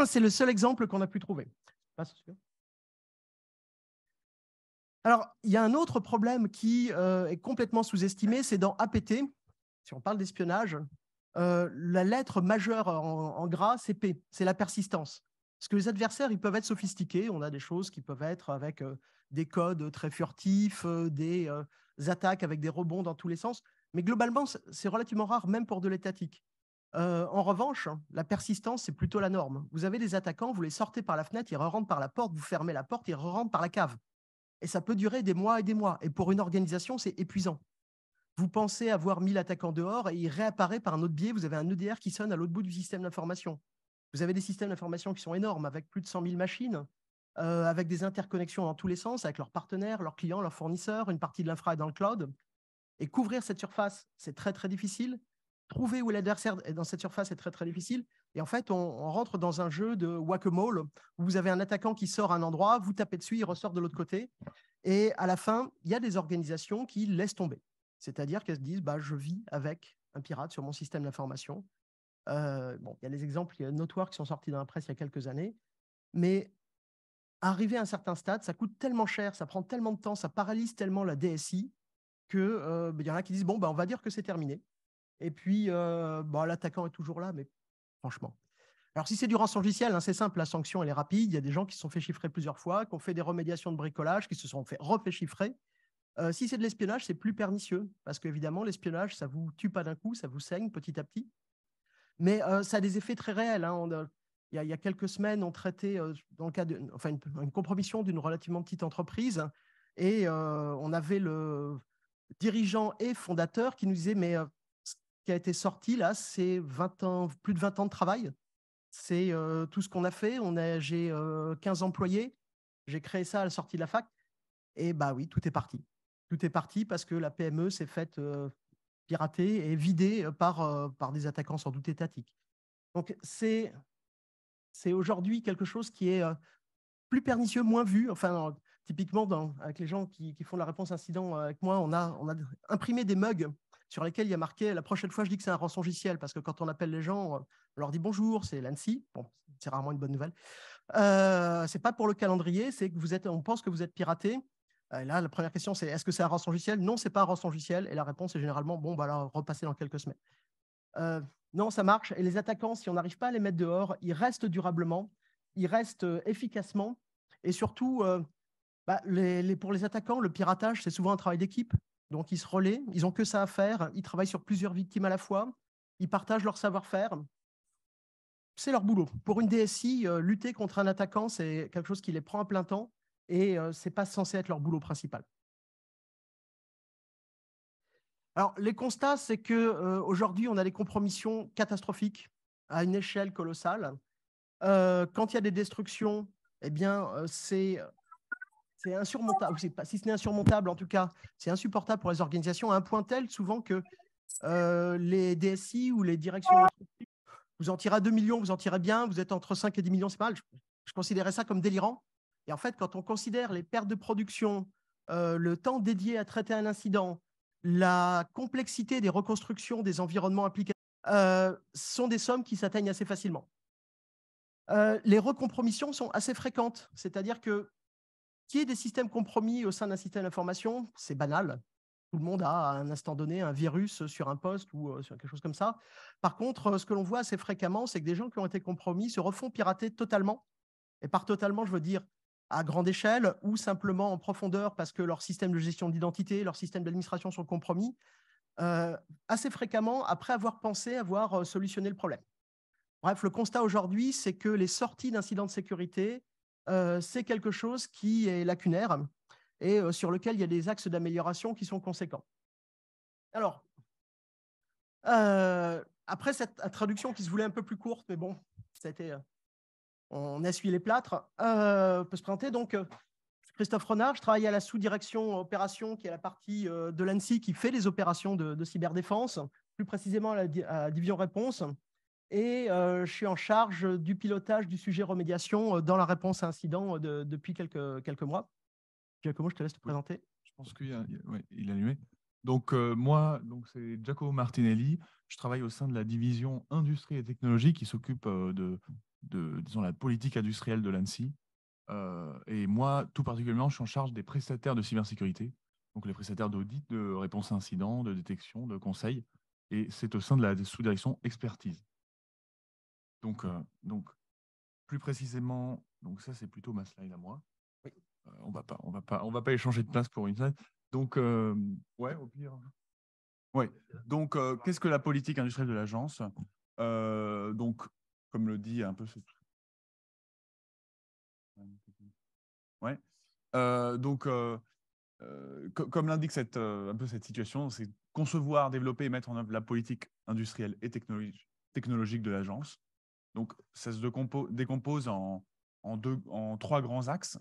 C'est le seul exemple qu'on a pu trouver. Alors, il y a un autre problème qui est complètement sous-estimé, c'est dans APT, si on parle d'espionnage, la lettre majeure en gras, c'est P, c'est la persistance. Parce que les adversaires, ils peuvent être sophistiqués. On a des choses qui peuvent être avec des codes très furtifs, des attaques avec des rebonds dans tous les sens. Mais globalement, c'est relativement rare, même pour de l'étatique. En revanche, la persistance, c'est plutôt la norme. Vous avez des attaquants, vous les sortez par la fenêtre, ils rentrent par la porte, vous fermez la porte, ils rentrent par la cave. Et ça peut durer des mois et des mois. Et pour une organisation, c'est épuisant. Vous pensez avoir mis l'attaquant dehors et il réapparaît par un autre biais. Vous avez un EDR qui sonne à l'autre bout du système d'information. Vous avez des systèmes d'information qui sont énormes, avec plus de 100 000 machines, avec des interconnexions dans tous les sens, avec leurs partenaires, leurs clients, leurs fournisseurs. Une partie de l'infra est dans le cloud. Et couvrir cette surface, c'est très, très difficile. Trouver où l'adversaire est dans cette surface est très, très difficile. Et en fait, on rentre dans un jeu de whack-a-mole où vous avez un attaquant qui sort à un endroit, vous tapez dessus, il ressort de l'autre côté. Et à la fin, il y a des organisations qui laissent tomber. C'est-à-dire qu'elles se disent, bah, je vis avec un pirate sur mon système d'information. Bon, il y a des exemples notoires qui sont sortis dans la presse il y a quelques années. Mais arriver à un certain stade, ça coûte tellement cher, ça prend tellement de temps, ça paralyse tellement la DSI que y en a qui disent, bon, bah, on va dire que c'est terminé. Et puis, bah, l'attaquant est toujours là, mais franchement. Alors, si c'est du rançongiciel, hein, c'est simple, la sanction, elle est rapide. Il y a des gens qui se sont fait chiffrer plusieurs fois, qui ont fait des remédiations de bricolage, qui se sont fait refait chiffrer. Si c'est de l'espionnage, c'est plus pernicieux, parce qu'évidemment, l'espionnage, ça vous tue pas d'un coup, ça vous saigne petit à petit. Mais ça a des effets très réels. Hein. Il y a quelques semaines, on traitait, dans le cas une compromission d'une relativement petite entreprise, et on avait le dirigeant et fondateur qui nous disait, mais ce qui a été sorti là, c'est 20 ans, plus de 20 ans de travail. C'est tout ce qu'on a fait. J'ai 15 employés. J'ai créé ça à la sortie de la fac. Et bah oui, tout est parti. Tout est parti parce que la PME s'est faite pirater et vider par des attaquants sans doute étatiques. Donc c'est aujourd'hui quelque chose qui est plus pernicieux, moins vu. Enfin, typiquement, avec les gens qui font la réponse incident avec moi, on a imprimé des mugs sur lesquels il y a marqué la prochaine fois, je dis que c'est un rançongiciel, parce que quand on appelle les gens, on leur dit bonjour, c'est l'ANSSI. Bon, c'est rarement une bonne nouvelle. C'est pas pour le calendrier, c'est que on pense que vous êtes piraté. Et là, la première question, c'est est-ce que c'est un rançongiciel? Non, c'est pas un rançongiciel. Et la réponse est généralement bon, bah là, repassez dans quelques semaines. Non, ça marche. Et les attaquants, si on n'arrive pas à les mettre dehors, ils restent durablement, ils restent efficacement. Et surtout, bah, pour les attaquants, le piratage, c'est souvent un travail d'équipe. Donc, ils se relaient, ils n'ont que ça à faire. Ils travaillent sur plusieurs victimes à la fois. Ils partagent leur savoir-faire. C'est leur boulot. Pour une DSI, lutter contre un attaquant, c'est quelque chose qui les prend à plein temps et ce n'est pas censé être leur boulot principal. Alors, les constats, c'est qu'aujourd'hui, on a des compromissions catastrophiques à une échelle colossale. Quand il y a des destructions, eh bien, c'est insurmontable. Si ce n'est insurmontable, en tout cas, c'est insupportable pour les organisations à un point tel souvent que les DSI ou les directions d'entreprise, vous en tirez à 2 millions, vous en tirez bien, vous êtes entre 5 et 10 millions, c'est pas mal. Je considérais ça comme délirant. Et en fait, quand on considère les pertes de production, le temps dédié à traiter un incident, la complexité des reconstructions des environnements applicatifs, sont des sommes qui s'atteignent assez facilement. Les recompromissions sont assez fréquentes, c'est-à-dire que qu'il y ait des systèmes compromis au sein d'un système d'information, c'est banal. Tout le monde a à un instant donné un virus sur un poste ou sur quelque chose comme ça. Par contre, ce que l'on voit assez fréquemment, c'est que des gens qui ont été compromis se refont pirater totalement. Et par totalement, je veux dire à grande échelle ou simplement en profondeur parce que leur système de gestion d'identité, leur système d'administration sont compromis, assez fréquemment après avoir pensé avoir solutionné le problème. Bref, le constat aujourd'hui, c'est que les sorties d'incidents de sécurité, c'est quelque chose qui est lacunaire et sur lequel il y a des axes d'amélioration qui sont conséquents. Alors, après cette introduction qui se voulait un peu plus courte, mais bon, on essuie les plâtres, peut se présenter. Donc, Christophe Renard, je travaille à la sous-direction opération, qui est la partie de l'ANSSI qui fait les opérations de cyberdéfense, plus précisément à la division réponse. Et je suis en charge du pilotage du sujet remédiation dans la réponse à incident depuis quelques mois. Giacomo, je te laisse te présenter. Je pense qu'il a allumé. Donc, moi, c'est Giacomo Martinelli. Je travaille au sein de la division industrie et technologie qui s'occupe disons, la politique industrielle de l'ANSSI. Et moi, tout particulièrement, je suis en charge des prestataires de cybersécurité, donc les prestataires d'audit, de réponse à incidents, de détection, de conseil. Et c'est au sein de la sous-direction expertise. Donc, plus précisément, donc ça, c'est plutôt ma slide à moi. Oui. On va pas échanger de place pour une slide. Donc, ouais, au pire. Ouais. Donc, qu'est-ce que la politique industrielle de l'agence? Donc, comme le dit un peu ce... Ouais. Donc, comme l'indique un peu cette situation, c'est concevoir, développer et mettre en œuvre la politique industrielle et technologique de l'agence. Donc, ça se décompose en trois grands axes.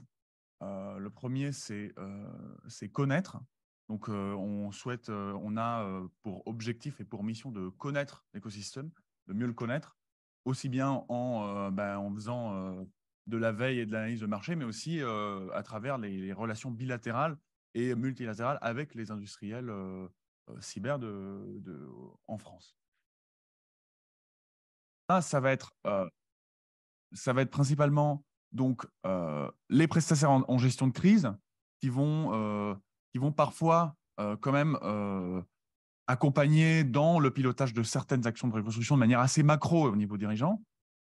Le premier, c'est connaître. Donc, on a pour objectif et pour mission de connaître l'écosystème, de mieux le connaître, aussi bien en faisant de la veille et de l'analyse de marché, mais aussi à travers les relations bilatérales et multilatérales avec les industriels cyber en France. Ça, ça va être principalement donc les prestataires en gestion de crise qui vont parfois quand même accompagner dans le pilotage de certaines actions de reconstruction de manière assez macro au niveau dirigeant.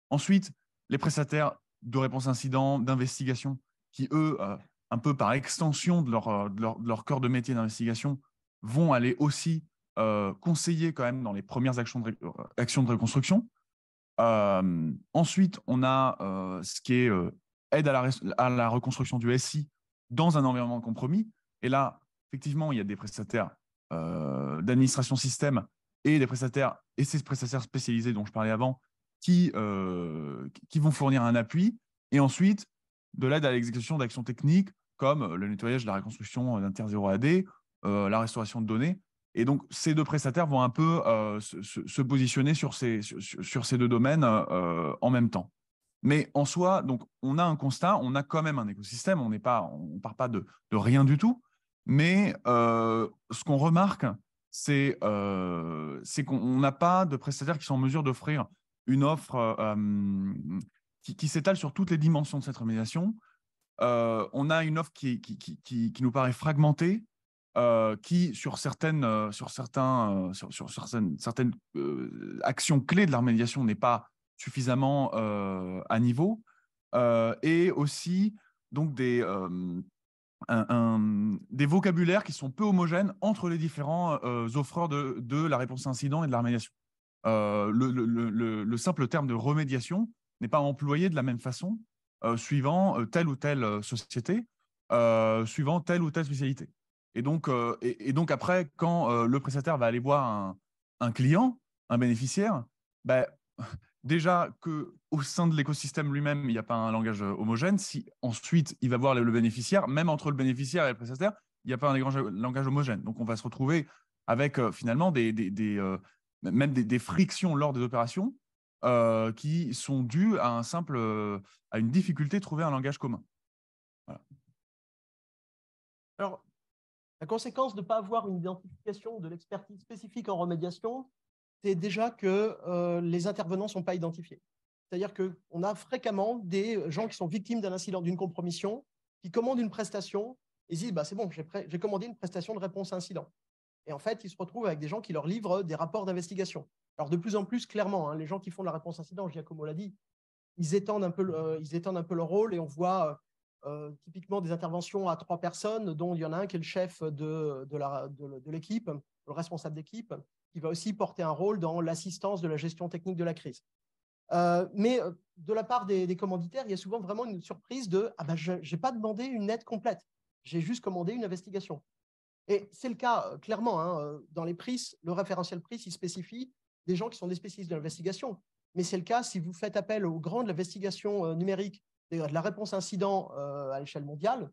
Ensuite, les prestataires de réponse incident, d'investigation, qui eux, un peu par extension de leur cœur de métier d'investigation, vont aller aussi conseiller quand même dans les premières actions de reconstruction. Ensuite, on a ce qui est aide à la reconstruction du SI dans un environnement de compromis. Et là, effectivement, il y a des prestataires d'administration système et des prestataires et ces prestataires spécialisés dont je parlais avant qui vont fournir un appui. Et ensuite, de l'aide à l'exécution d'actions techniques comme le nettoyage, la reconstruction d'Inter 0 AD, la restauration de données. Et donc, ces deux prestataires vont un peu se positionner sur sur ces deux domaines en même temps. Mais en soi, donc, on a un constat, on a quand même un écosystème, on part pas de rien du tout. Mais ce qu'on remarque, c'est qu'on n'a pas de prestataires qui sont en mesure d'offrir une offre qui s'étale sur toutes les dimensions de cette remédiation. On a une offre qui nous paraît fragmentée, qui, sur certaines actions clés de la remédiation, n'est pas suffisamment à niveau. Et aussi, donc, des vocabulaires qui sont peu homogènes entre les différents offreurs de la réponse à incident et de la remédiation. Le simple terme de remédiation n'est pas employé de la même façon suivant telle ou telle société, suivant telle ou telle spécialité. Et donc après, quand le prestataire va aller voir un client, un bénéficiaire, ben, déjà qu'au sein de l'écosystème lui-même, il n'y a pas un langage homogène. Si ensuite il va voir le bénéficiaire, même entre le bénéficiaire et le prestataire, il n'y a pas un langage homogène. Donc on va se retrouver avec finalement même des frictions lors des opérations qui sont dues à à une difficulté de trouver un langage commun. Voilà. Alors, la conséquence de ne pas avoir une identification de l'expertise spécifique en remédiation, c'est déjà que les intervenants ne sont pas identifiés. C'est-à-dire qu'on a fréquemment des gens qui sont victimes d'un incident, d'une compromission, qui commandent une prestation et disent bah, c'est bon, j'ai commandé une prestation de réponse à incident. Et en fait, ils se retrouvent avec des gens qui leur livrent des rapports d'investigation. Alors, de plus en plus, clairement, hein, les gens qui font de la réponse à incident, Giacomo l'a dit, ils étendent un peu leur rôle et on voit typiquement des interventions à 3 personnes, dont il y en a un qui est le chef de l'équipe, le responsable d'équipe, qui va aussi porter un rôle dans l'assistance de la gestion technique de la crise. Mais de la part des commanditaires, il y a souvent vraiment une surprise de « Ah ben, je n'ai pas demandé une aide complète, j'ai juste commandé une investigation ». Et c'est le cas, clairement, hein, dans les PRIS, le référentiel PRIS, il spécifie des gens qui sont des spécialistes de l'investigation. Mais c'est le cas si vous faites appel aux grands de l'investigation numérique, de la réponse incident à l'échelle mondiale,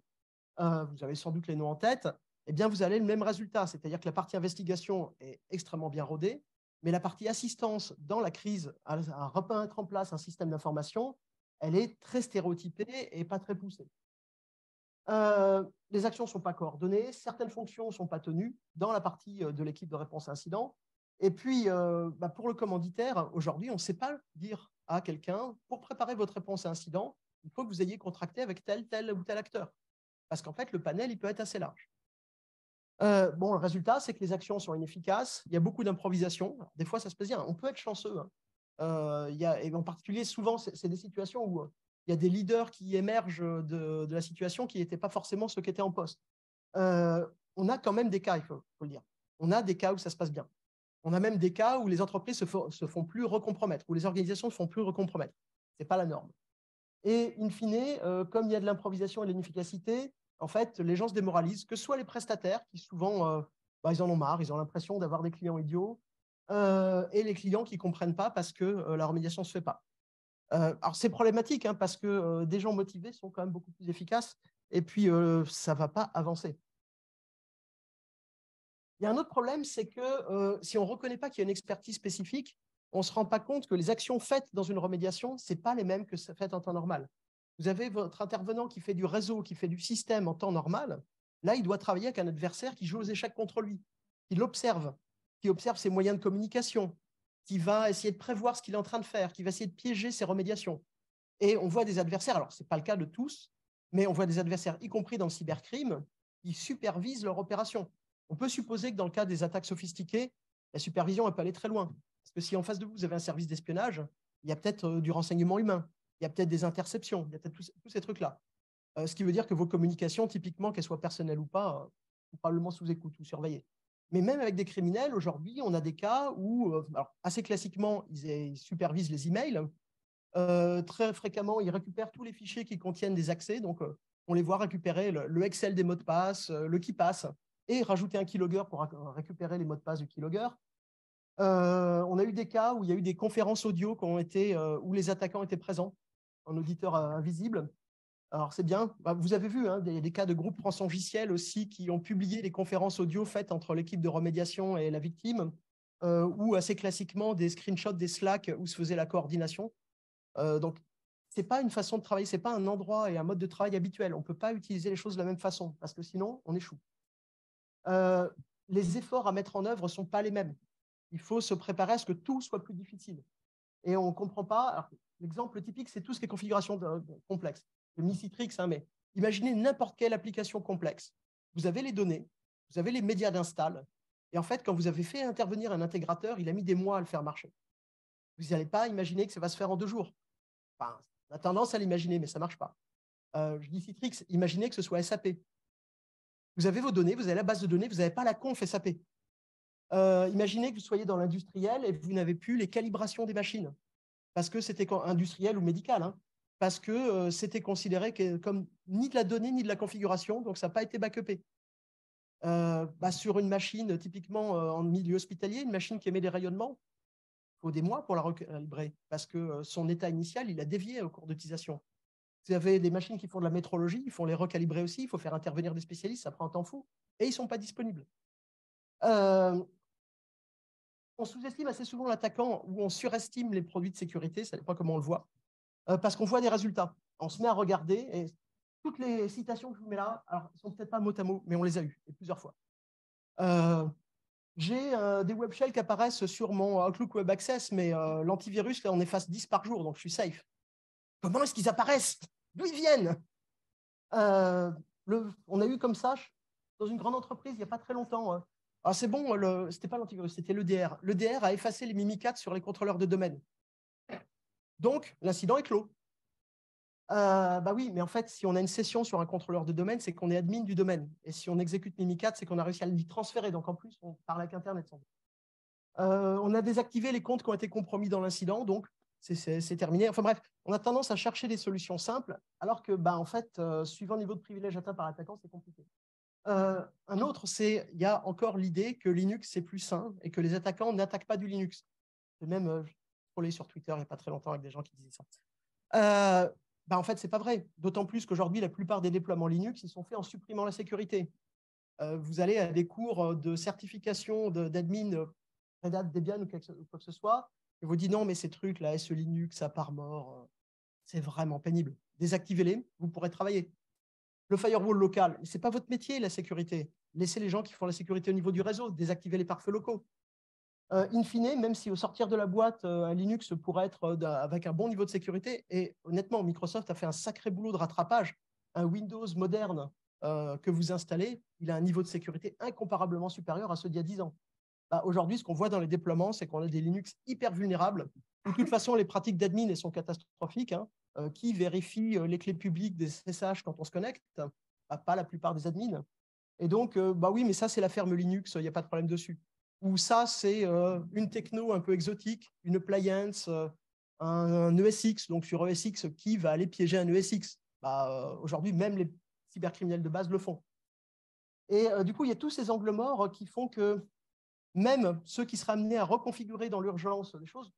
vous avez sans doute les noms en tête, eh bien, vous avez le même résultat. C'est-à-dire que la partie investigation est extrêmement bien rodée, mais la partie assistance dans la crise, à remettre en place un système d'information, elle est très stéréotypée et pas très poussée. Les actions ne sont pas coordonnées, certaines fonctions ne sont pas tenues dans la partie de l'équipe de réponse à incident. Et puis, pour le commanditaire, aujourd'hui, on ne sait pas dire à quelqu'un, pour préparer votre réponse à incident, il faut que vous ayez contracté avec tel ou tel acteur. Parce qu'en fait, le panel, il peut être assez large. Le résultat, c'est que les actions sont inefficaces. Il y a beaucoup d'improvisation. Des fois, ça se passe bien. On peut être chanceux. Et en particulier, souvent, c'est des situations où il y a des leaders qui émergent de la situation qui n'étaient pas forcément ceux qui étaient en poste. On a quand même des cas, il faut le dire. On a des cas où ça se passe bien. On a même des cas où les entreprises se font plus recompromettre, où les organisations ne se font plus recompromettre. Ce n'est pas la norme. Et in fine, comme il y a de l'improvisation et de l'inefficacité, en fait, les gens se démoralisent, que ce soit les prestataires, qui souvent, ils en ont marre, ils ont l'impression d'avoir des clients idiots, et les clients qui ne comprennent pas parce que la remédiation ne se fait pas. Alors, c'est problématique, hein, parce que des gens motivés sont quand même beaucoup plus efficaces, et puis ça ne va pas avancer. Il y a un autre problème, c'est que si on ne reconnaît pas qu'il y a une expertise spécifique, on ne se rend pas compte que les actions faites dans une remédiation, ce n'est pas les mêmes que faites en temps normal. Vous avez votre intervenant qui fait du réseau, qui fait du système en temps normal. Là, il doit travailler avec un adversaire qui joue aux échecs contre lui, qui l'observe, qui observe ses moyens de communication, qui va essayer de prévoir ce qu'il est en train de faire, qui va essayer de piéger ses remédiations. Et on voit des adversaires, alors ce n'est pas le cas de tous, mais on voit des adversaires, y compris dans le cybercrime, qui supervisent leur opération. On peut supposer que dans le cas des attaques sophistiquées, la supervision elle peut aller très loin. Parce que si en face de vous, vous avez un service d'espionnage, il y a peut-être du renseignement humain, il y a peut-être des interceptions, il y a peut-être tous ces trucs-là. Ce qui veut dire que vos communications, typiquement, qu'elles soient personnelles ou pas, sont probablement sous écoute ou surveillées. Mais même avec des criminels, aujourd'hui, on a des cas où, assez classiquement, ils supervisent les emails. Très fréquemment, ils récupèrent tous les fichiers qui contiennent des accès. Donc, on les voit récupérer le Excel des mots de passe, le KeyPass, et rajouter un keylogger pour récupérer les mots de passe du keylogger. On a eu des cas où il y a eu des conférences audio où les attaquants étaient présents, en auditeur invisible. Alors, c'est bien. Vous avez vu des cas de groupes transangiciels aussi qui ont publié les conférences audio faites entre l'équipe de remédiation et la victime, ou assez classiquement des screenshots des Slack où se faisait la coordination. Donc, ce n'est pas une façon de travailler, ce n'est pas un endroit et un mode de travail habituel. On ne peut pas utiliser les choses de la même façon parce que sinon, on échoue. Les efforts à mettre en œuvre ne sont pas les mêmes. Il faut se préparer à ce que tout soit plus difficile. Et on ne comprend pas. L'exemple typique, c'est tout ce qui est configuration complexe. Le Micitrix, mais imaginez n'importe quelle application complexe. Vous avez les données, vous avez les médias d'install, et en fait, quand vous avez fait intervenir un intégrateur, il a mis des mois à le faire marcher. Vous n'allez pas imaginer que ça va se faire en 2 jours. Enfin, on a tendance à l'imaginer, mais ça ne marche pas. Je dis Citrix, imaginez que ce soit SAP. Vous avez vos données, vous avez la base de données, vous n'avez pas la conf SAP. Imaginez que vous soyez dans l'industriel et vous n'avez plus les calibrations des machines, parce que c'était industriel ou médical, parce que c'était considéré comme ni de la donnée ni de la configuration, donc ça n'a pas été backupé. Sur une machine, typiquement en milieu hospitalier, une machine qui émet des rayonnements, il faut des mois pour la recalibrer, parce que son état initial, il a dévié au cours d'utilisation. Vous avez des machines qui font de la métrologie, il faut les recalibrer aussi, il faut faire intervenir des spécialistes, ça prend un temps fou, et ils ne sont pas disponibles. On sous-estime assez souvent l'attaquant ou on surestime les produits de sécurité, ça dépend comment on le voit, parce qu'on voit des résultats. On se met à regarder, et toutes les citations que je vous mets là, alors, elles ne sont peut-être pas mot à mot, mais on les a eues, et plusieurs fois. J'ai des web shells qui apparaissent sur mon Outlook Web Access, mais l'antivirus, là, on efface 10 par jour, donc je suis safe. Comment est-ce qu'ils apparaissent? D'où ils viennent? On a eu comme ça, dans une grande entreprise, il n'y a pas très longtemps. Ah, c'est bon, ce n'était pas l'antivirus, c'était l'EDR. L'EDR a effacé les Mimikatz sur les contrôleurs de domaine. Donc, l'incident est clos. Oui, mais en fait, si on a une session sur un contrôleur de domaine, c'est qu'on est admin du domaine. Et si on exécute Mimikatz, c'est qu'on a réussi à lui transférer. Donc, en plus, on parle avec Internet. On a désactivé les comptes qui ont été compromis dans l'incident. Donc, c'est terminé. Enfin bref, on a tendance à chercher des solutions simples, alors que, en fait, suivant le niveau de privilège atteint par l'attaquant, c'est compliqué. Un autre, c'est il y a encore l'idée que Linux, c'est plus sain et que les attaquants n'attaquent pas du Linux. J'ai même scrollé sur Twitter il n'y a pas très longtemps avec des gens qui disaient ça. En fait, ce n'est pas vrai. D'autant plus qu'aujourd'hui, la plupart des déploiements Linux, ils sont faits en supprimant la sécurité. Vous allez à des cours de certification d'admin Red Hat, Debian ou quoi que ce soit, et vous dites non, mais ces trucs-là, SE Linux, à part mort, c'est vraiment pénible. Désactivez-les, vous pourrez travailler. Le firewall local, ce n'est pas votre métier, la sécurité. Laissez les gens qui font la sécurité au niveau du réseau, désactiver les pare-feux locaux. In fine, même si au sortir de la boîte, un Linux pourrait être avec un bon niveau de sécurité, et honnêtement, Microsoft a fait un sacré boulot de rattrapage. Un Windows moderne que vous installez, il a un niveau de sécurité incomparablement supérieur à ceux d'il y a 10 ans. Bah, aujourd'hui, ce qu'on voit dans les déploiements, c'est qu'on a des Linux hyper vulnérables. De toute façon, les pratiques d'admin, elles sont catastrophiques. Hein. Qui vérifie les clés publiques des SSH quand on se connecte? Bah, pas la plupart des admins. Et donc, bah oui, mais ça, c'est la ferme Linux, il n'y a pas de problème dessus. Ou ça, c'est une techno un peu exotique, une appliance, un ESX, donc sur ESX, qui va aller piéger un ESX. Bah, aujourd'hui, même les cybercriminels de base le font. Et du coup, il y a tous ces angles morts qui font que même ceux qui seraient amenés à reconfigurer dans l'urgence des choses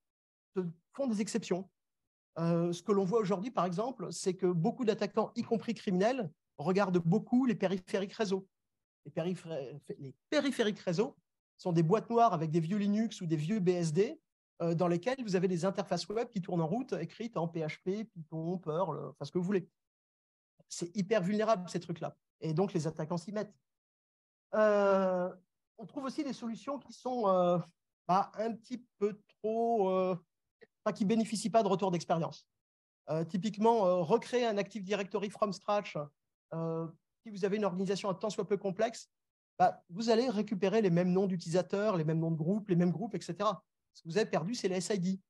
font des exceptions. Ce que l'on voit aujourd'hui, par exemple, c'est que beaucoup d'attaquants, y compris criminels, regardent beaucoup les périphériques réseau. Les périphériques réseau sont des boîtes noires avec des vieux Linux ou des vieux BSD dans lesquels vous avez des interfaces web qui tournent en route, écrites en PHP, Python, Perl, enfin ce que vous voulez. C'est hyper vulnérable, ces trucs-là. Et donc, les attaquants s'y mettent. On trouve aussi des solutions qui sont un petit peu trop... qui ne bénéficient pas de retour d'expérience. Typiquement, recréer un Active Directory from scratch, si vous avez une organisation un tant soit peu complexe, vous allez récupérer les mêmes noms d'utilisateurs, les mêmes noms de groupes, les mêmes groupes, etc. Ce que vous avez perdu, c'est les SID,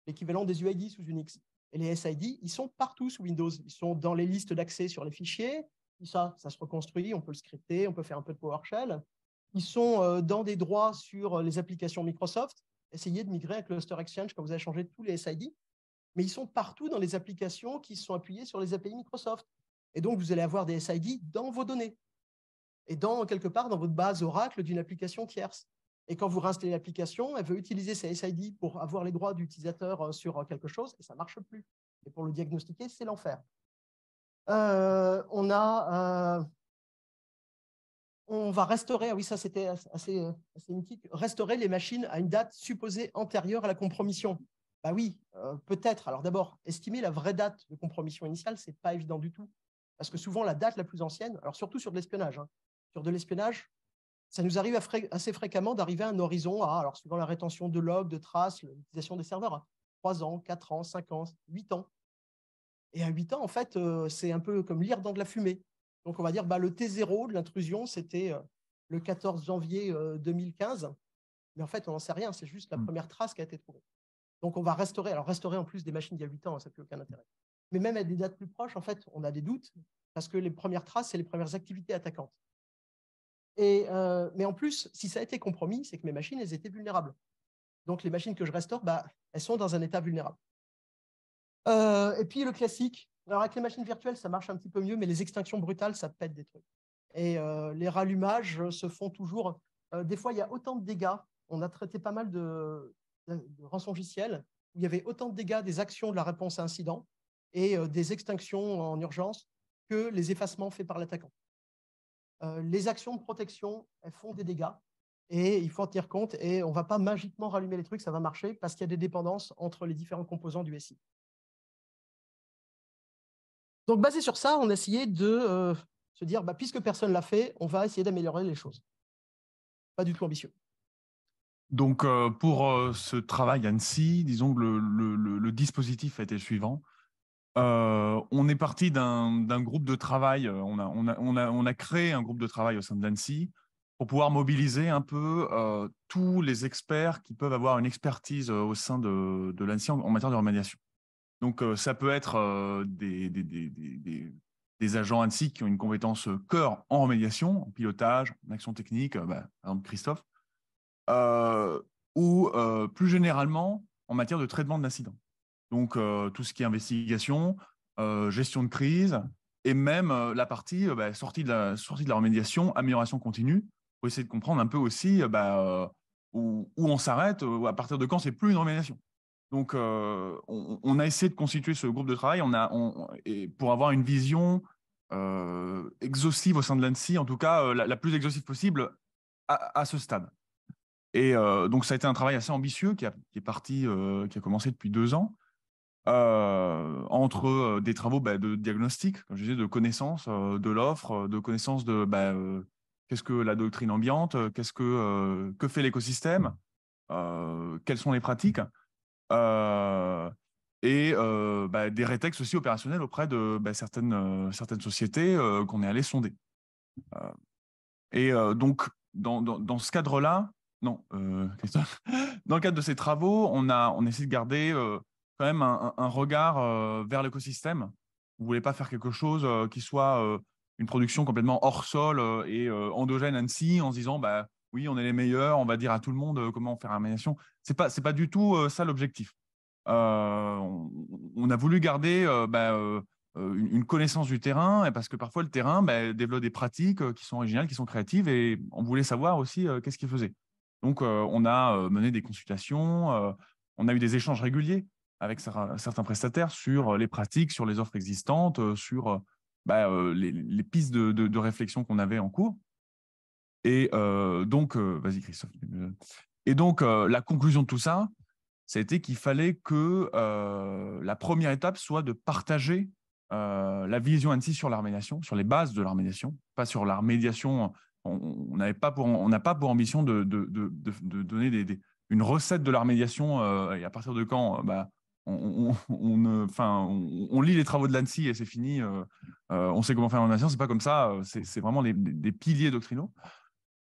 l'équivalent des UID sous Unix. Et les SID, ils sont partout sous Windows. Ils sont dans les listes d'accès sur les fichiers. Ça se reconstruit, on peut le scripter, on peut faire un peu de PowerShell. Ils sont dans des droits sur les applications Microsoft. Essayez de migrer à Cluster Exchange quand vous avez changé tous les SID. Mais ils sont partout dans les applications qui sont appuyées sur les API Microsoft. Et donc, vous allez avoir des SID dans vos données et quelque part dans votre base Oracle d'une application tierce. Et quand vous réinstallez l'application, elle veut utiliser ces SID pour avoir les droits d'utilisateur sur quelque chose et ça ne marche plus. Et pour le diagnostiquer, c'est l'enfer. On va restaurer, ah oui, ça c'était assez mythique, restaurer les machines à une date supposée antérieure à la compromission. Bah oui, peut-être. Alors d'abord, estimer la vraie date de compromission initiale, ce n'est pas évident du tout. Parce que souvent, la date la plus ancienne, alors surtout sur de l'espionnage, sur de l'espionnage, ça nous arrive assez fréquemment d'arriver à un horizon, alors suivant la rétention de logs, de traces, l'utilisation des serveurs, à 3 ans, 4 ans, 5 ans, 8 ans. Et à 8 ans, en fait, c'est un peu comme lire dans de la fumée. Donc, on va dire le T0 de l'intrusion, c'était le 14 janvier 2015. Mais en fait, on n'en sait rien. C'est juste la première trace qui a été trouvée. Donc, on va restaurer. Alors, restaurer en plus des machines d'il y a 8 ans, ça n'a plus aucun intérêt. Mais même à des dates plus proches, en fait, on a des doutes parce que les premières traces, c'est les premières activités attaquantes. Mais en plus, si ça a été compromis, c'est que mes machines, elles étaient vulnérables. Donc, les machines que je restaure, elles sont dans un état vulnérable. Et puis, le classique. Alors, avec les machines virtuelles, ça marche un petit peu mieux, mais les extinctions brutales, ça pète des trucs. Et les rallumages se font toujours. Des fois, il y a autant de dégâts. On a traité pas mal de rançongiciels où il y avait autant de dégâts des actions de la réponse à incident et des extinctions en urgence que les effacements faits par l'attaquant. Les actions de protection, elles font des dégâts et il faut en tenir compte et on ne va pas magiquement rallumer les trucs, ça va marcher parce qu'il y a des dépendances entre les différents composants du SI. Donc, basé sur ça, on a essayé de se dire, puisque personne ne l'a fait, on va essayer d'améliorer les choses. Pas du tout ambitieux. Donc, pour ce travail Annecy, disons que le dispositif a été le suivant. On est parti d'un groupe de travail, on a créé un groupe de travail au sein de l'Annecy pour pouvoir mobiliser un peu tous les experts qui peuvent avoir une expertise au sein de l'Annecy en matière de remédiation. Donc, ça peut être des agents Annecy qui ont une compétence cœur en remédiation, en pilotage, en action technique, par exemple Christophe, ou plus généralement en matière de traitement d'incidents. Donc, tout ce qui est investigation, gestion de crise, et même la partie sortie de la remédiation, amélioration continue, pour essayer de comprendre un peu aussi où on s'arrête, à partir de quand c'est plus une remédiation. Donc, on a essayé de constituer ce groupe de travail et pour avoir une vision exhaustive au sein de l'ANSSI, en tout cas la plus exhaustive possible à ce stade. Et donc, ça a été un travail assez ambitieux qui a commencé depuis 2 ans. entre des travaux de diagnostic, comme je disais, de connaissance de l'offre, de connaissance de qu'est-ce que la doctrine ambiante, que fait l'écosystème, quelles sont les pratiques, et des rétextes aussi opérationnels auprès de certaines sociétés qu'on est allé sonder. Donc, dans ce cadre-là, non, Christophe, dans le cadre de ces travaux, on essaie de garder quand même un regard vers l'écosystème. Vous ne voulez pas faire quelque chose qui soit une production complètement hors sol et endogène Annecy en se disant, bah, oui, on est les meilleurs, on va dire à tout le monde comment faire la médiation. C'est pas du tout ça l'objectif. On a voulu garder une connaissance du terrain, et parce que parfois le terrain développe des pratiques qui sont originales, qui sont créatives, et on voulait savoir aussi qu'est-ce qu'il faisait. Donc, on a mené des consultations, on a eu des échanges réguliers avec certains prestataires sur les pratiques, sur les offres existantes, sur les pistes de réflexion qu'on avait en cours. Et donc, vas-y Christophe. Et donc, la conclusion de tout ça, ça a été qu'il fallait que la première étape soit de partager la vision Annecy sur l'art médiation, sur les bases de l'art médiation, pas sur l'art médiation. On n'a pas pour ambition de donner une recette de l'art médiation et à partir de quand on lit les travaux de l'Annecy et c'est fini. On sait comment faire l'art médiation, c'est pas comme ça. C'est vraiment des piliers doctrinaux.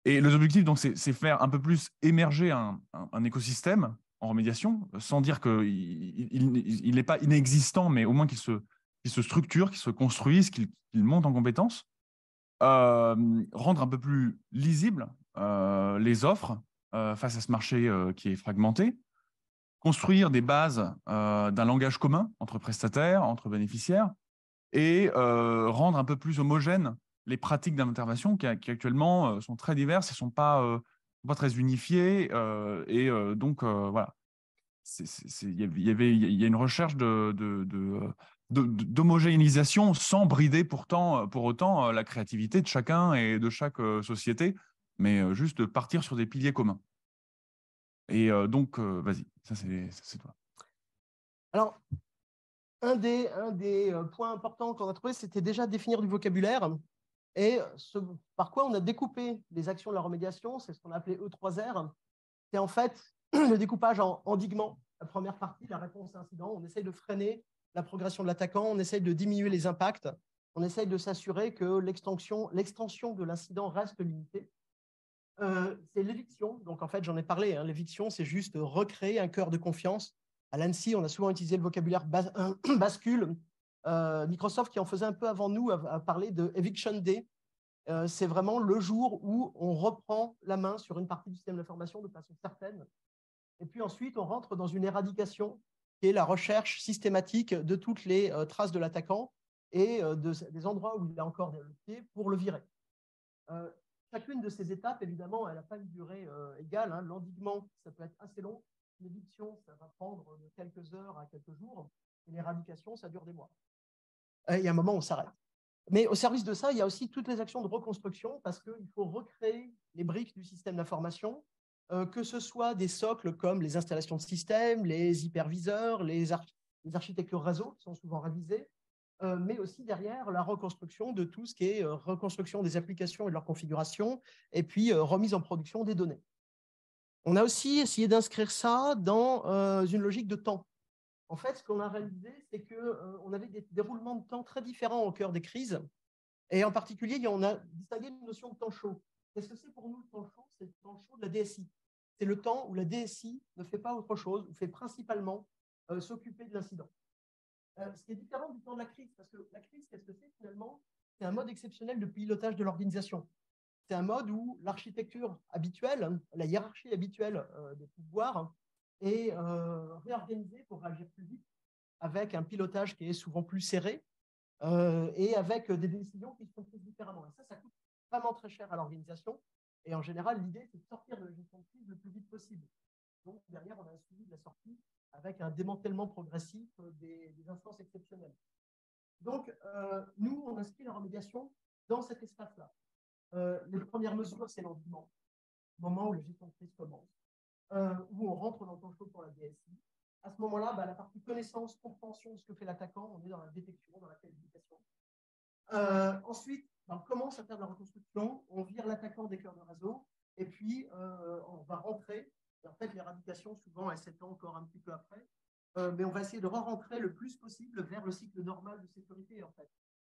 Et les objectifs, donc, c'est faire un peu plus émerger un écosystème en remédiation, sans dire qu'il n'est pas inexistant, mais au moins qu'il se structure, qu'il se construise, qu'il monte en compétences, rendre un peu plus lisible les offres face à ce marché qui est fragmenté, construire des bases d'un langage commun entre prestataires, entre bénéficiaires, et rendre un peu plus homogène les pratiques d'intervention qui actuellement sont très diverses et sont pas très unifiées. Donc, voilà. Il y a une recherche d'homogénéisation sans brider pour autant la créativité de chacun et de chaque société, mais juste de partir sur des piliers communs. Et donc, vas-y, ça c'est toi. Alors, un des points importants qu'on a trouvé, c'était déjà définir du vocabulaire. Et par quoi on a découpé les actions de la remédiation, c'est ce qu'on a appelé E3R. C'est en fait le découpage en endiguement. La première partie, la réponse à incident, on essaye de freiner la progression de l'attaquant, on essaye de diminuer les impacts, on essaye de s'assurer que l'extension de l'incident reste limitée. C'est l'éviction. Donc, en fait, j'en ai parlé. Hein. L'éviction, c'est juste recréer un cœur de confiance. À l'ANSSI, on a souvent utilisé le vocabulaire bascule. Microsoft, qui en faisait un peu avant nous, a parlé de Eviction Day. C'est vraiment le jour où on reprend la main sur une partie du système d'information de façon certaine. Et puis ensuite, on rentre dans une éradication, qui est la recherche systématique de toutes les traces de l'attaquant et des endroits où il a encore le pied pour le virer. Chacune de ces étapes, évidemment, elle n'a pas une durée égale. Hein. L'endiguement, ça peut être assez long. L'éviction, ça va prendre de quelques heures à quelques jours. Et l'éradication, ça dure des mois. Il y a un moment où on s'arrête. Mais au service de ça, il y a aussi toutes les actions de reconstruction parce qu'il faut recréer les briques du système d'information, que ce soit des socles comme les installations de système, les hyperviseurs, les architectures réseau qui sont souvent révisées, mais aussi derrière la reconstruction de tout ce qui est reconstruction des applications et de leur configuration, et puis remise en production des données. On a aussi essayé d'inscrire ça dans une logique de temps. En fait, ce qu'on a réalisé, c'est qu'on avait des déroulements de temps très différents au cœur des crises, et en particulier, on a distingué une notion de temps chaud. Qu'est-ce que c'est pour nous le temps chaud? C'est le temps chaud de la DSI. C'est le temps où la DSI ne fait pas autre chose, ou fait principalement s'occuper de l'incident. Ce qui est différent du temps de la crise, parce que la crise, qu'est-ce que c'est finalement? C'est un mode exceptionnel de pilotage de l'organisation. C'est un mode où l'architecture habituelle, la hiérarchie habituelle des pouvoirs est réorganisée pour réagir plus vite, avec un pilotage qui est souvent plus serré et avec des décisions qui sont prises différemment. Et ça coûte vraiment très cher à l'organisation. Et en général, l'idée, c'est de sortir de la gestion de crise le plus vite possible. Donc, derrière, on a un suivi de la sortie avec un démantèlement progressif des instances exceptionnelles. Donc, nous, on inscrit la remédiation dans cet espace-là. Les premières mesures, c'est l'endiguement, au moment où la gestion de crise commence, où on rentre dans le temps chaud pour la DSI. À ce moment-là, la partie connaissance, compréhension de ce que fait l'attaquant, on est dans la détection, dans la qualification. Ensuite, on commence à faire de la reconstruction, on vire l'attaquant des cœurs de réseau, et puis on va rentrer. Et en fait, l'éradication, souvent, elle s'étend encore un petit peu après. Mais on va essayer de re-rentrer le plus possible vers le cycle normal de sécurité, en fait.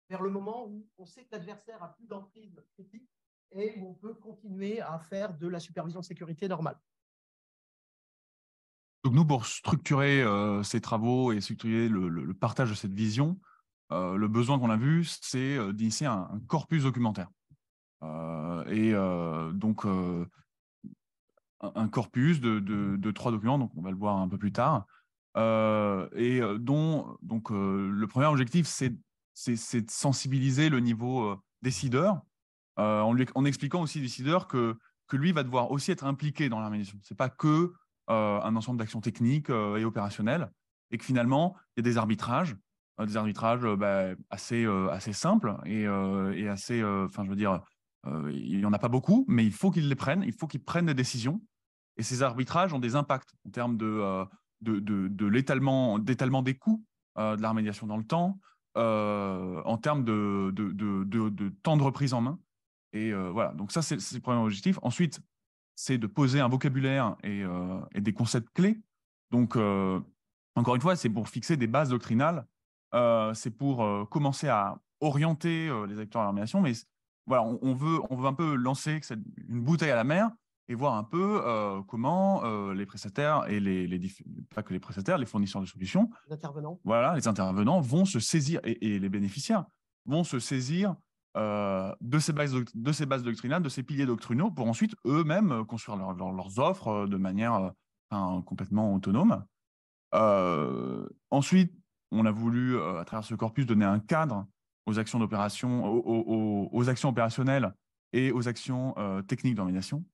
Vers le moment où on sait que l'adversaire a plus d'emprise critique et où on peut continuer à faire de la supervision de sécurité normale. Donc nous, pour structurer ces travaux et structurer le partage de cette vision, le besoin qu'on a vu, c'est d'initier un corpus documentaire. Donc, un corpus de 3 documents, donc on va le voir un peu plus tard, dont donc, le premier objectif, c'est de sensibiliser le niveau décideur, en expliquant aussi au décideur que lui va devoir aussi être impliqué dans la médiation. Ce n'est pas que un ensemble d'actions techniques et opérationnelles, et que finalement, il y a des arbitrages assez simples et assez, enfin, je veux dire, il n'y en a pas beaucoup, mais il faut qu'ils les prennent, il faut qu'ils prennent des décisions. Et ces arbitrages ont des impacts en termes d'étalement des coûts de la remédiation dans le temps, en termes de temps de reprise en main. Et voilà, donc ça, c'est le premier objectif. Ensuite, c'est de poser un vocabulaire et des concepts clés. Donc, encore une fois, c'est pour fixer des bases doctrinales, c'est pour commencer à orienter les acteurs de la remédiation, mais voilà, on veut un peu lancer une bouteille à la mer et voir un peu comment les prestataires et pas que les prestataires, les fournisseurs de solutions, Les intervenants. voilà, les intervenants vont se saisir, et les bénéficiaires vont se saisir de ces bases doctrinales, de ces piliers doctrinaux, pour ensuite eux-mêmes construire leurs offres de manière complètement autonome. Ensuite, on a voulu, à travers ce corpus, donner un cadre aux actions d'opération, aux actions opérationnelles et aux actions techniques d'organisation.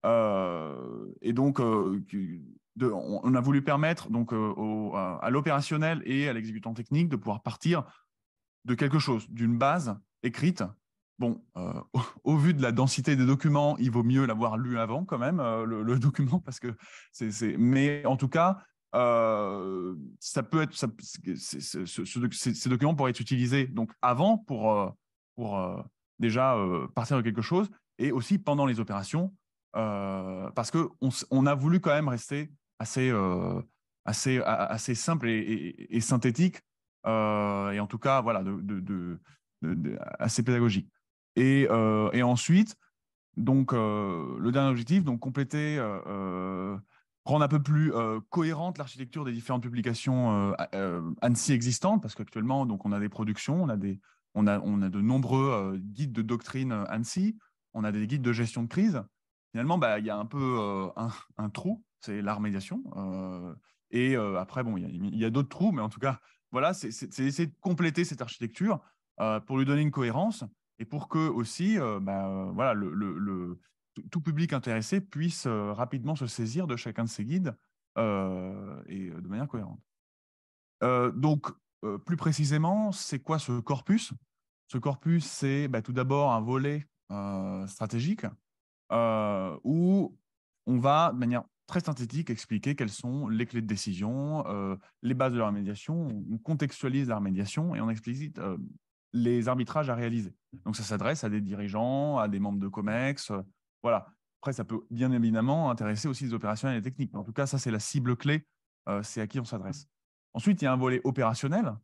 Et donc, on a voulu permettre donc, à l'opérationnel et à l'exécutant technique de pouvoir partir de quelque chose, d'une base écrite. Bon, au vu de la densité des documents, il vaut mieux l'avoir lu avant quand même, le document, parce que Mais en tout cas, ça peut être, ces documents pourraient être utilisés donc avant pour déjà partir de quelque chose, et aussi pendant les opérations, parce qu'on a voulu quand même rester assez simple et synthétique, et en tout cas, voilà, assez pédagogique. Et ensuite, donc, le dernier objectif, donc compléter, rendre un peu plus cohérente l'architecture des différentes publications ANSSI existantes, parce qu'actuellement, donc, on a des productions, on a de nombreux guides de doctrine ANSSI, on a des guides de gestion de crise. Finalement, il y a un peu un trou, c'est la remédiation. Après, bon, il y a d'autres trous, mais en tout cas, voilà, c'est essayer de compléter cette architecture pour lui donner une cohérence, et pour que aussi, voilà, tout public intéressé puisse rapidement se saisir de chacun de ces guides et de manière cohérente. Donc, plus précisément, c'est quoi ce corpus? Ce corpus, c'est tout d'abord un volet stratégique où on va, de manière très synthétique, expliquer quelles sont les clés de décision, les bases de la remédiation, on contextualise la remédiation et on explicite les arbitrages à réaliser. Donc ça s'adresse à des dirigeants, à des membres de COMEX, voilà. Après, ça peut bien évidemment intéresser aussi les opérationnels et les techniques. Mais en tout cas, ça, c'est la cible clé, c'est à qui on s'adresse. Ensuite, il y a un volet opérationnel,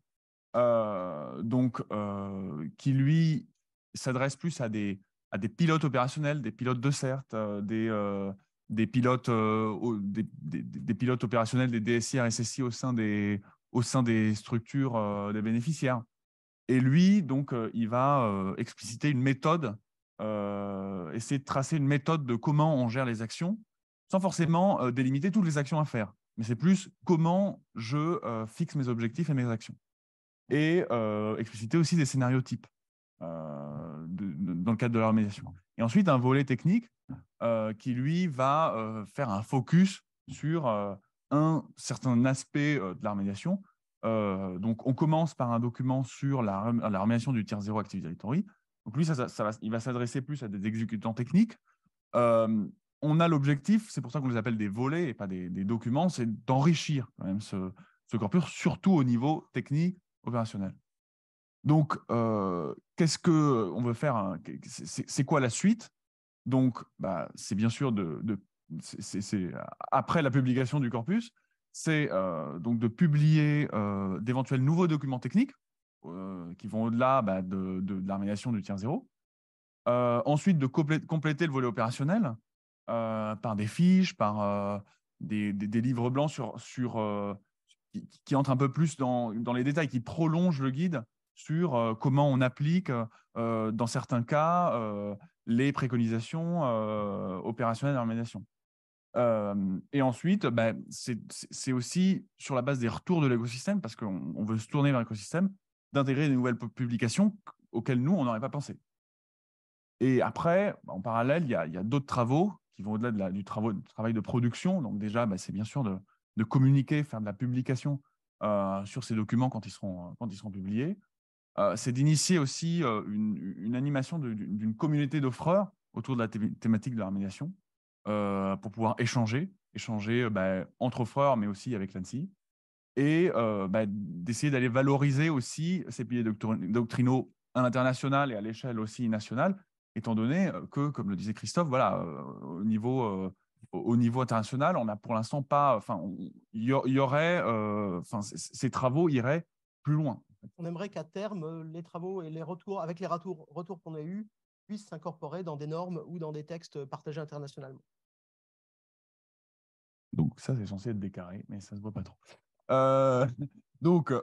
qui, lui, s'adresse plus à des pilotes opérationnels, des pilotes de CERT, des pilotes, des pilotes opérationnels, des DSI, RSSI au sein des structures des bénéficiaires. Et lui, donc, il va expliciter une méthode, essayer de tracer une méthode de comment on gère les actions, sans forcément délimiter toutes les actions à faire. Mais c'est plus comment je fixe mes objectifs et mes actions. Et expliciter aussi des scénarios types dans le cadre de la remédiation. Et ensuite, un volet technique qui, lui, va faire un focus sur un certain aspect de la remédiation. Donc, on commence par un document sur la remédiation du tiers zéro Active Directory. Donc, lui, il va s'adresser plus à des exécutants techniques on a l'objectif, c'est pour ça qu'on les appelle des volets et pas des documents, c'est d'enrichir quand même ce corpus, surtout au niveau technique, opérationnel. Donc, qu'est-ce qu'on veut faire, hein? C'est quoi la suite? Donc, c'est bien sûr après la publication du corpus, c'est donc de publier d'éventuels nouveaux documents techniques qui vont au-delà de la réalisation du tiers zéro. Ensuite, de compléter le volet opérationnel par des fiches, par des livres blancs qui entrent un peu plus dans les détails, qui prolongent le guide sur comment on applique, dans certains cas, les préconisations opérationnelles d'organisation. Et ensuite, c'est aussi sur la base des retours de l'écosystème, parce qu'on veut se tourner vers l'écosystème, d'intégrer des nouvelles publications auxquelles nous, on n'aurait pas pensé. Et après, en parallèle, il y a d'autres travaux qui vont au-delà du travail de production. Donc déjà, c'est bien sûr de communiquer, faire de la publication sur ces documents quand ils seront publiés. C'est d'initier aussi une animation d'une communauté d'offreurs autour de la thématique de la médiation pour pouvoir échanger entre offreurs, mais aussi avec l'ANSSI. Et d'essayer d'aller valoriser aussi ces piliers doctrinaux à l'international et à l'échelle aussi nationale, étant donné que, comme le disait Christophe, voilà, au niveau international, on n'a pour l'instant pas, enfin, il y aurait, ces travaux iraient plus loin. On aimerait qu'à terme, les travaux et les retours, avec les retours qu'on a eus, puissent s'incorporer dans des normes ou dans des textes partagés internationalement. Donc ça, c'est censé être décarré, mais ça ne se voit pas trop. Euh, donc,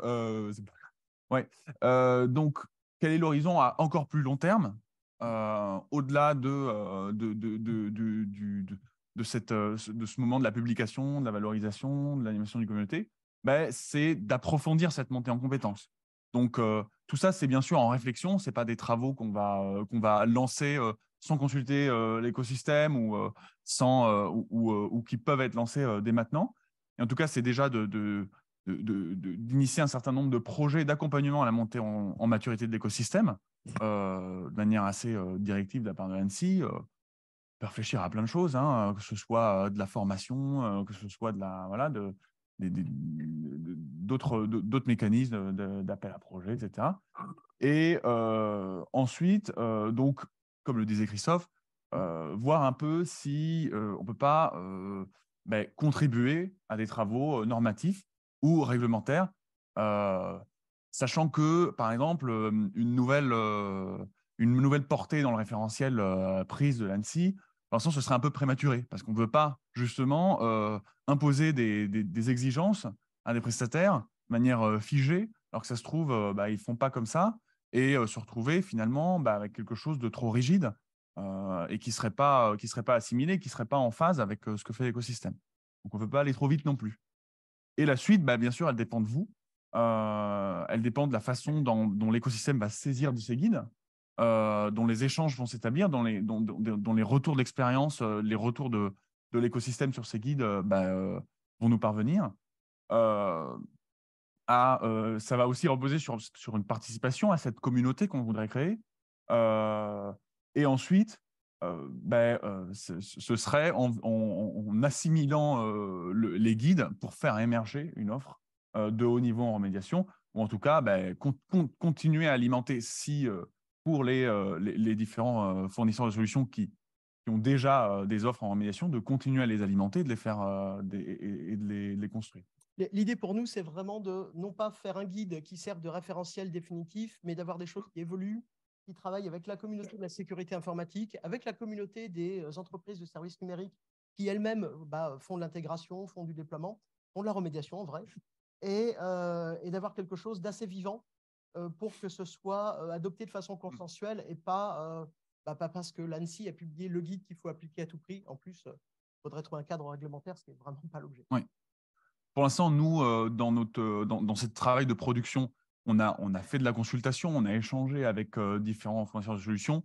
ouais. Donc, quel est l'horizon à encore plus long terme, au-delà de ce moment de la publication, de la valorisation, de l'animation du communauté? C'est d'approfondir cette montée en compétences. Donc, tout ça, c'est bien sûr en réflexion. Ce n'est pas des travaux qu'on va lancer sans consulter l'écosystème ou qui peuvent être lancés dès maintenant. Et en tout cas, c'est déjà d'initier un certain nombre de projets d'accompagnement à la montée en maturité de l'écosystème, de manière assez directive de la part de l'ANSSI. On peut réfléchir à plein de choses, hein, que ce soit de la formation, que ce soit d'autres mécanismes d'appel à projet, etc. Et ensuite, donc, comme le disait Christophe, voir un peu si on ne peut pas contribuer à des travaux normatifs ou réglementaires, euh, sachant que, par exemple, une nouvelle portée dans le référentiel prise de l'ANSSI, dans le sens, ce serait un peu prématuré, parce qu'on ne veut pas, justement, imposer des exigences à des prestataires de manière figée, alors que ça se trouve, ils ne font pas comme ça, et se retrouver finalement avec quelque chose de trop rigide et qui ne serait pas assimilé, qui ne serait pas en phase avec ce que fait l'écosystème. Donc, on ne veut pas aller trop vite non plus. Et la suite, bien sûr, elle dépend de vous. Elle dépend de la façon dont l'écosystème va se saisir de ces guides, dont les échanges vont s'établir, dont les retours d'expérience, les retours de l'écosystème sur ces guides vont nous parvenir. Ça va aussi reposer sur une participation à cette communauté qu'on voudrait créer. Et ensuite, ce serait en assimilant les guides pour faire émerger une offre de haut niveau en remédiation, ou en tout cas continuer à alimenter pour les différents fournisseurs de solutions qui ont déjà des offres en remédiation, de continuer à les alimenter, de les faire et de les construire. L'idée pour nous, c'est vraiment de non pas faire un guide qui serve de référentiel définitif, mais d'avoir des choses qui évoluent, qui travaillent avec la communauté de la sécurité informatique, avec la communauté des entreprises de services numériques qui elles-mêmes font de l'intégration, font du déploiement, font de la remédiation en vrai, et d'avoir quelque chose d'assez vivant pour que ce soit adopté de façon consensuelle et pas parce que l'ANSSI a publié le guide qu'il faut appliquer à tout prix. En plus, il faudrait trouver un cadre réglementaire, ce qui n'est vraiment pas l'objet. Oui. Pour l'instant, nous, dans ce travail de production, on a fait de la consultation, on a échangé avec différents fournisseurs de solutions.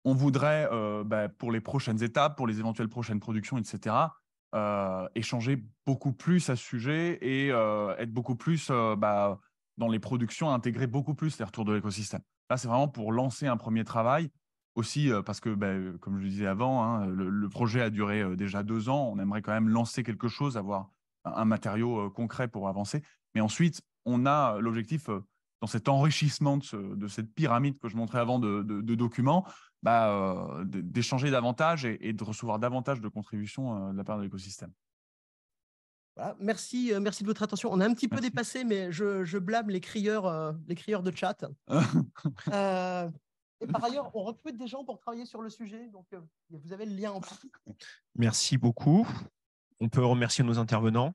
On voudrait, pour les prochaines étapes, pour les éventuelles prochaines productions, etc., échanger beaucoup plus à ce sujet et être beaucoup plus dans les productions, intégrer beaucoup plus les retours de l'écosystème. Là, c'est vraiment pour lancer un premier travail aussi parce que, comme je le disais avant, hein, le projet a duré déjà 2 ans. On aimerait quand même lancer quelque chose, avoir un matériau concret pour avancer. Mais ensuite, on a l'objectif, dans cet enrichissement de cette pyramide que je montrais avant de documents, d'échanger davantage et de recevoir davantage de contributions de la part de l'écosystème. Voilà, merci, merci de votre attention. On a un petit peu Merci. dépassé, mais je blâme les crieurs de chat. Et par ailleurs, on recrute des gens pour travailler sur le sujet, donc vous avez le lien en bas. Merci beaucoup. On peut remercier nos intervenants.